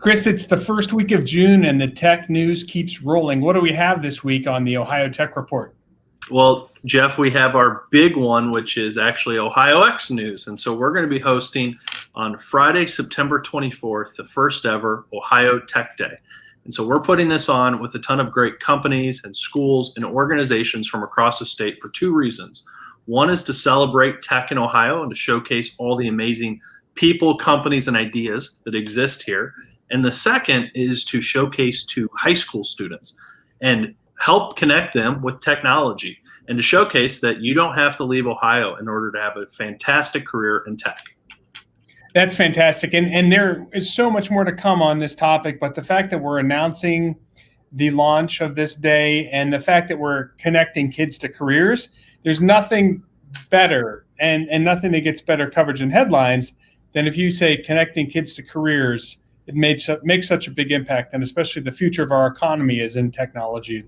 Chris, it's the first week of June and the tech news keeps rolling. What do we have this week on the Ohio Tech Report? Well, Jeff, we have our big one, which is actually OhioX news. And so we're going to be hosting on Friday, September 24th, the first ever Ohio Tech Day. And so we're putting this on with a ton of great companies and schools and organizations from across the state for two reasons. One is to celebrate tech in Ohio and to showcase all the amazing people, companies, and ideas that exist here. And the second is to showcase to high school students and help connect them with technology and to showcase that you don't have to leave Ohio in order to have a fantastic career in tech. That's fantastic. And there is so much more to come on this topic, but the fact that we're announcing the launch of this day and the fact that we're connecting kids to careers, there's nothing better and nothing that gets better coverage in headlines than if you say connecting kids to careers. It makes such a big impact, and especially the future of our economy is in technology,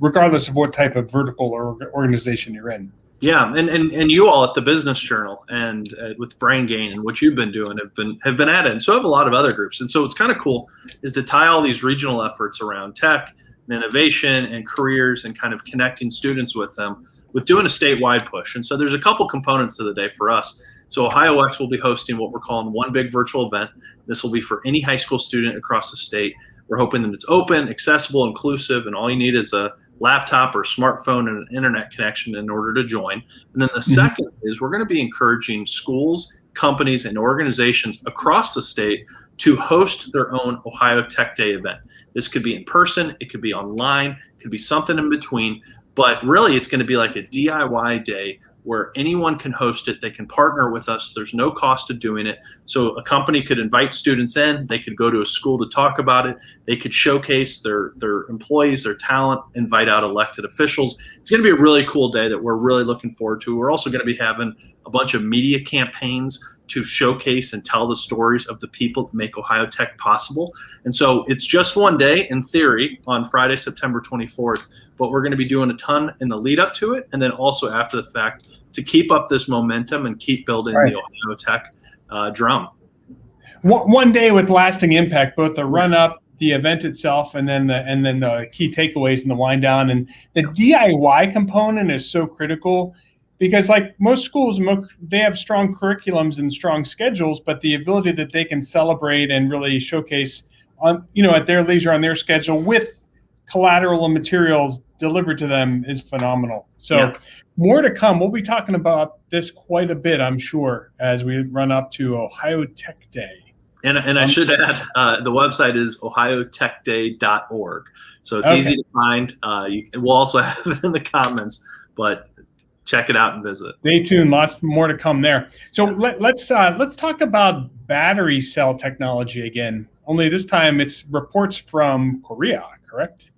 regardless of what type of vertical or organization you're in. Yeah, and you all at the Business Journal and with Brain Gain and what you've been doing have been at it, and so have a lot of other groups. And so what's kind of cool is to tie all these regional efforts around tech and innovation and careers and kind of connecting students with them with doing a statewide push. And so there's a couple components to the day for us. So OhioX will be hosting what we're calling one big virtual event. This will be for any high school student across the state. We're hoping that it's open, accessible, inclusive, and all you need is a laptop or smartphone and an internet connection in order to join. And then the second is we're going to be encouraging schools, companies, and organizations across the state to host their own Ohio Tech Day event. This could be in person, it could be online, it could be something in between, but really it's going to be like a DIY day where anyone can host it. They can partner with us. There's no cost to doing it. So a company could invite students in. They could go to a school to talk about it. They could showcase their employees, their talent, invite out elected officials. It's going to be a really cool day that we're really looking forward to. We're also going to be having a bunch of media campaigns to showcase and tell the stories of the people that make Ohio Tech possible. And so it's just one day in theory on Friday, September 24th, but we're going to be doing a ton in the lead up to it and then also after the fact to keep up this momentum and keep building the Ohio Tech drum. One day with lasting impact, both the run up, the event itself, and then the key takeaways and the wind down. And the DIY component is so critical. Because like most schools, they have strong curriculums and strong schedules, but the ability that they can celebrate and really showcase on, at their leisure on their schedule with collateral and materials delivered to them is phenomenal. So more to come. We'll be talking about this quite a bit, I'm sure, as we run up to Ohio Tech Day. And I should add, the website is ohiotechday.org. So it's easy to find. We'll also have it in the comments, but check it out and visit. Stay tuned. Lots more to come there. So let's talk about battery cell technology again. Only this time it's reports from Korea, correct?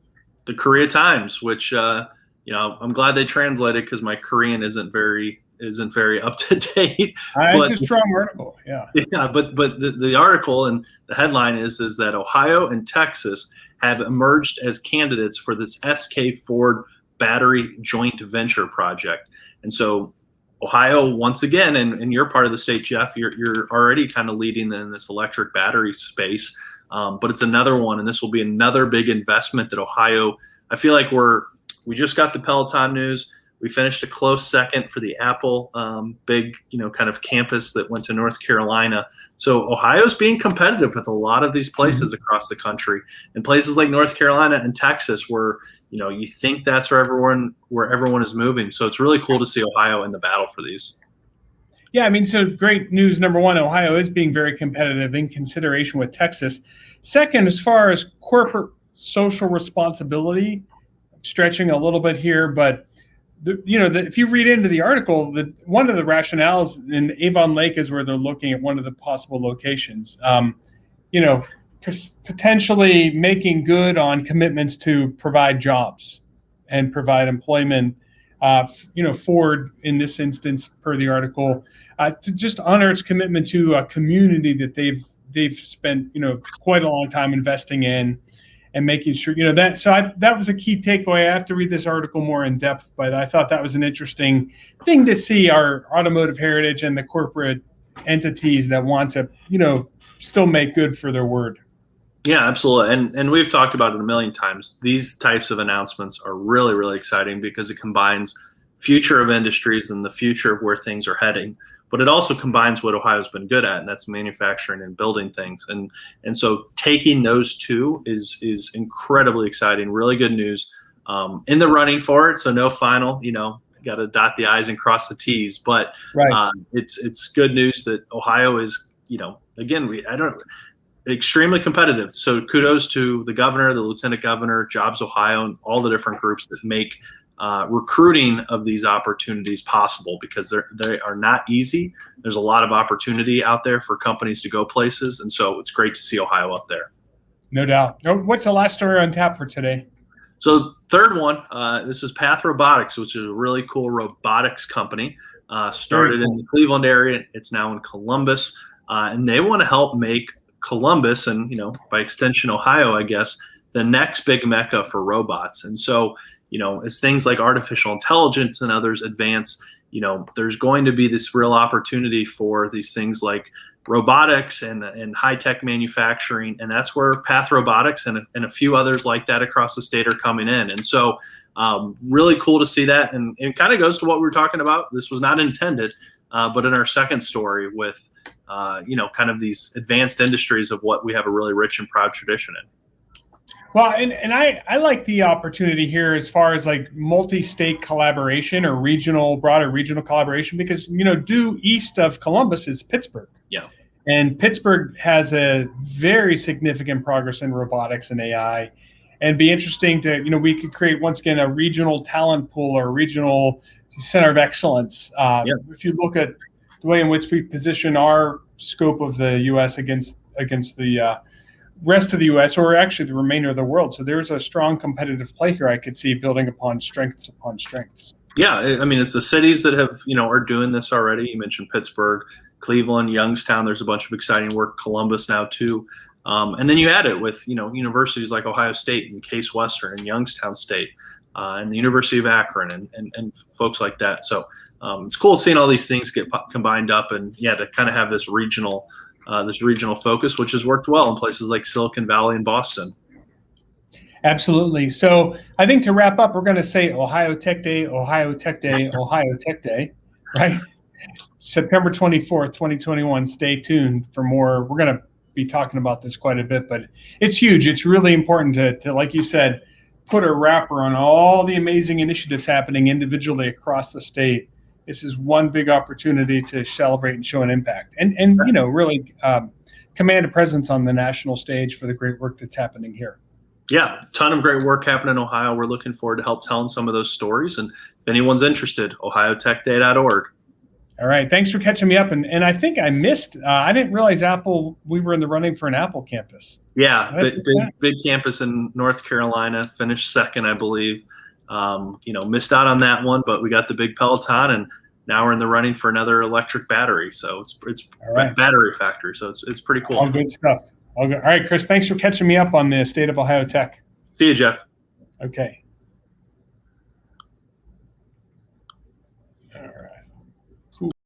The Korea Times, which I'm glad they translated because my Korean isn't very up to date. It's a strong article. Yeah. Yeah, but the article and the headline is that Ohio and Texas have emerged as candidates for this SK Ford battery joint venture project. And so Ohio, once again, and you're part of the state, Jeff, you're already kind of leading in this electric battery space, but it's another one, and this will be another big investment that Ohio, I feel like we just got the Peloton news. We finished a close second for the Apple big, kind of campus that went to North Carolina. So Ohio's being competitive with a lot of these places across the country, and places like North Carolina and Texas, where you think that's where everyone is moving. So it's really cool to see Ohio in the battle for these. Yeah, I mean, so great news. Number one, Ohio is being very competitive in consideration with Texas. Second, as far as corporate social responsibility, stretching a little bit here, but if you read into the article, one of the rationales in Avon Lake is where they're looking at one of the possible locations. Potentially making good on commitments to provide jobs and provide employment. Ford, in this instance, per the article, to just honor its commitment to a community that they've spent quite a long time investing in. And making sure, that was a key takeaway. I have to read this article more in depth, but I thought that was an interesting thing to see our automotive heritage and the corporate entities that want to, still make good for their word. Yeah, absolutely. And we've talked about it a million times. These types of announcements are really, really exciting because it combines future of industries and the future of where things are heading. But it also combines what Ohio's been good at, and that's manufacturing and building things. And so taking those two is incredibly exciting. Really good news. In the running for it, so no final. Got to dot the I's and cross the T's. But Right. it's good news that Ohio is. Again, I don't extremely competitive. So kudos to the governor, the lieutenant governor, Jobs Ohio, and all the different groups that make recruiting of these opportunities possible, because they are not easy. There's a lot of opportunity out there for companies to go places. And so it's great to see Ohio up there. No doubt. What's the last story on tap for today? So third one, this is Path Robotics, which is a really cool robotics company. Started in the Cleveland area. It's now in Columbus. And they want to help make Columbus and, by extension, Ohio, I guess, the next big Mecca for robots. And so, as things like artificial intelligence and others advance, there's going to be this real opportunity for these things like robotics and high-tech manufacturing. And that's where Path Robotics and a few others like that across the state are coming in. And so really cool to see that. And it kind of goes to what we were talking about. This was not intended, but in our second story with kind of these advanced industries of what we have a really rich and proud tradition in. Well, and I like the opportunity here as far as like multi-state collaboration or broader regional collaboration, because, due east of Columbus is Pittsburgh. Yeah. And Pittsburgh has a very significant progress in robotics and AI. And it'd be interesting to, we could create, once again, a regional talent pool or a regional center of excellence. If you look at the way in which we position our scope of the U.S. against the rest of the U.S. or actually the remainder of the world. So there's a strong competitive play here I could see building upon strengths upon strengths. Yeah, I mean, it's the cities that have, are doing this already. You mentioned Pittsburgh, Cleveland, Youngstown. There's a bunch of exciting work. Columbus now too. And then you add it with, universities like Ohio State and Case Western and Youngstown State and the University of Akron and folks like that. So it's cool seeing all these things get combined up and, to kind of have this regional focus, which has worked well in places like Silicon Valley and Boston. Absolutely. So I think to wrap up, we're going to say Ohio Tech Day, Ohio Tech Day, Ohio Tech Day, right? September 24th, 2021. Stay tuned for more. We're going to be talking about this quite a bit, but it's huge. It's really important to, like you said, put a wrapper on all the amazing initiatives happening individually across the state. This is one big opportunity to celebrate and show an impact and really command a presence on the national stage for the great work that's happening here. Yeah, a ton of great work happening in Ohio. We're looking forward to help telling some of those stories. And if anyone's interested, ohiotechday.org. All right. Thanks for catching me up. And I think I missed, I didn't realize we were in the running for an Apple campus. Yeah, big campus in North Carolina, finished second, I believe. Missed out on that one, but we got the big Peloton, and now we're in the running for another electric battery. So it's right. Battery factory. So it's pretty cool. All good stuff. All right, Chris, thanks for catching me up on the state of Ohio Tech. See you, Jeff. Okay.